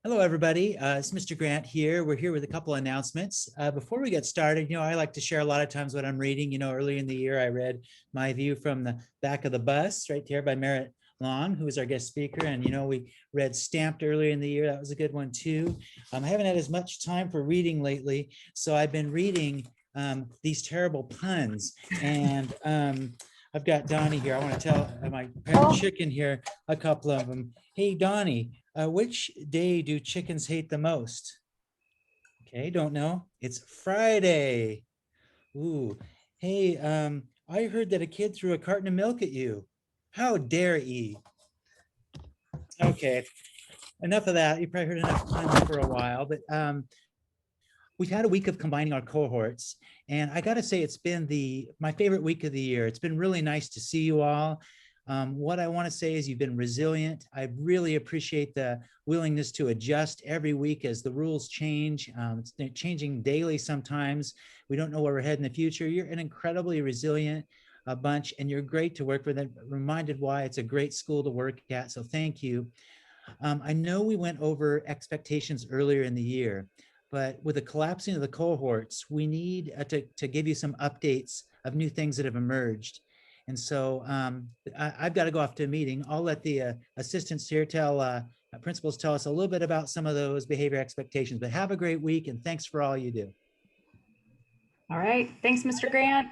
Hello, everybody. It's Mr. Grant here. We're here with a couple announcements. Before we get started, I like to share a lot of times what I'm reading. Earlier in the year, I read My View from the Back of the Bus, right there by Merritt Long, who is our guest speaker. And, we read Stamped earlier in the year. That was a good one, too. I haven't had as much time for reading lately, so I've been reading These Terrible Puns. And I've got Donnie here. I want to tell my parent chicken here a couple of them. Hey, Donnie, which day do chickens hate the most? Okay, don't know. It's Friday. Ooh. Hey, I heard that a kid threw a carton of milk at you. How dare he? Okay, enough of that. You probably heard enough puns for a while, but we've had a week of combining our cohorts, and I got to say it's been my favorite week of the year. It's been really nice to see you all. What I want to say is you've been resilient. I really appreciate the willingness to adjust every week as the rules change. It's changing daily sometimes. We don't know where we're heading in the future. You're an incredibly resilient bunch, and you're great to work with. I'm reminded why it's a great school to work at, so thank you. I know we went over expectations earlier in the year, but with the collapsing of the cohorts, we need to give you some updates of new things that have emerged. And so I've got to go off to a meeting. I'll let the assistants here principals tell us a little bit about some of those behavior expectations, but have a great week and thanks for all you do. All right. Thanks, Mr. Grant.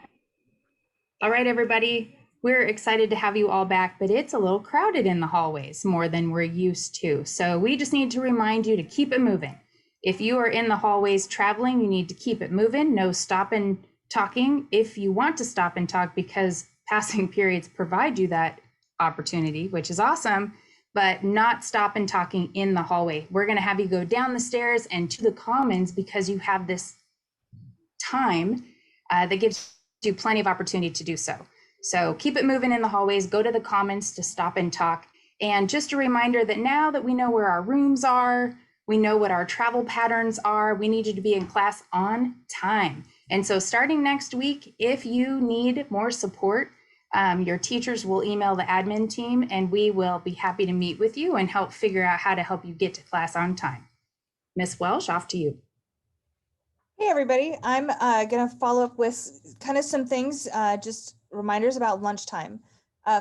All right, everybody. We're excited to have you all back, but it's a little crowded in the hallways, more than we're used to. So we just need to remind you to keep it moving. If you are in the hallways traveling, you need to keep it moving. No stop and talking. If you want to stop and talk, because passing periods provide you that opportunity, which is awesome, but not stop and talking in the hallway. We're going to have you go down the stairs and to the commons because you have this time that gives you plenty of opportunity to do so. So keep it moving in the hallways, go to the commons to stop and talk. And just a reminder that now that we know where our rooms are, we know what our travel patterns are, we need you to be in class on time. And so starting next week, if you need more support, your teachers will email the admin team and we will be happy to meet with you and help figure out how to help you get to class on time. Miss Welsh, off to you. Hey, everybody. I'm going to follow up with kind of some things, just reminders about lunchtime.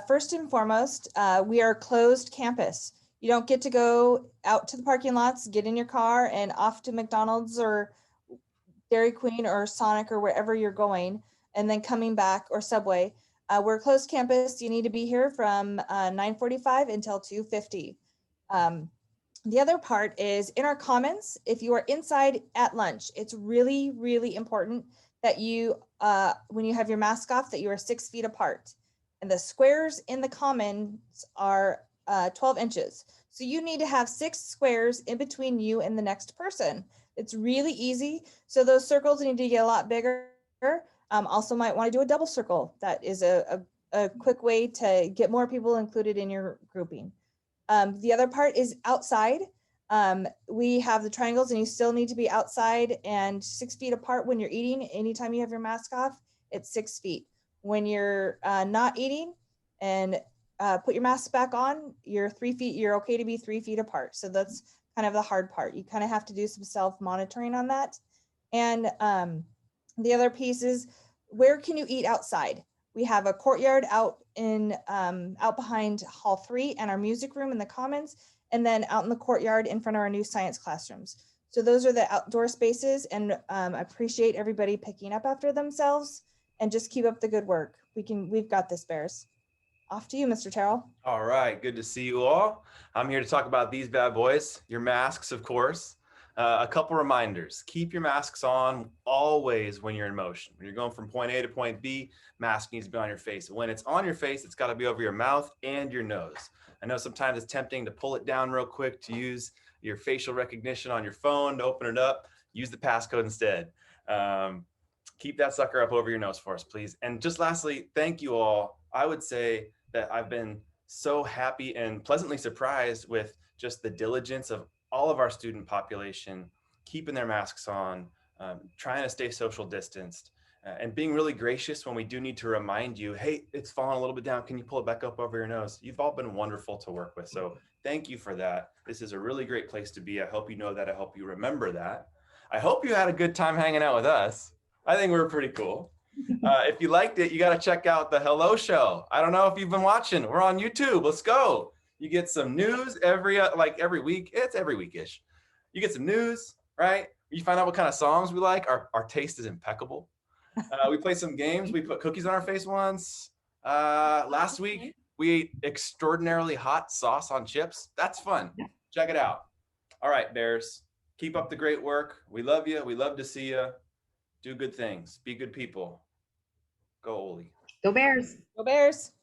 First and foremost, we are closed campus. You don't get to go out to the parking lots, get in your car and off to McDonald's or Dairy Queen or Sonic or wherever you're going, and then coming back, or Subway. We're a closed campus. You need to be here from 9:45 until 2:50. The other part is in our commons, if you are inside at lunch, it's really, really important that you, when you have your mask off, that you are 6 feet apart. And the squares in the commons are 12 inches. So you need to have 6 squares in between you and the next person. It's really easy. So those circles need to get a lot bigger. Also might want to do a double circle. That is a quick way to get more people included in your grouping. The other part is outside. We have the triangles and you still need to be outside and 6 feet apart when you're eating. Anytime you have your mask off, it's 6 feet. When you're not eating and put your mask back on, you're 3 feet, you're okay to be 3 feet apart. So that's kind of the hard part. You kind of have to do some self-monitoring on that. And the other piece is, where can you eat outside? We have a courtyard out behind Hall 3 and our music room in the commons, and then out in the courtyard in front of our new science classrooms. So those are the outdoor spaces, and I appreciate everybody picking up after themselves, and just keep up the good work. We've got this, Bears. Off to you, Mr. Tyrrell. All right, good to see you all. I'm here to talk about these bad boys, your masks, of course. A couple reminders. Keep your masks on always when you're in motion. When you're going from point A to point B, mask needs to be on your face. When it's on your face, it's got to be over your mouth and your nose. I know sometimes it's tempting to pull it down real quick, to use your facial recognition on your phone to open it up. Use the passcode instead. Keep that sucker up over your nose for us, please. And just lastly, thank you all. I would say that I've been so happy and pleasantly surprised with just the diligence of all of our student population, keeping their masks on, trying to stay social distanced. and being really gracious when we do need to remind you, hey, it's falling a little bit down. Can you pull it back up over your nose? You've all been wonderful to work with. So thank you for that. This is a really great place to be. I hope you know that. I hope you remember that. I hope you had a good time hanging out with us. I think we're pretty cool. If you liked it, you got to check out the Hello Show. I don't know if you've been watching. We're on YouTube. Let's go. You get some news every week. It's every weekish. You get some news, right? You find out what kind of songs we like. Our taste is impeccable. We play some games. We put cookies on our face once. Last week, we ate extraordinarily hot sauce on chips. That's fun. Check it out. All right, Bears. Keep up the great work. We love you. We love to see you. Do good things. Be good people. Go Oli. Go Bears. Go Bears.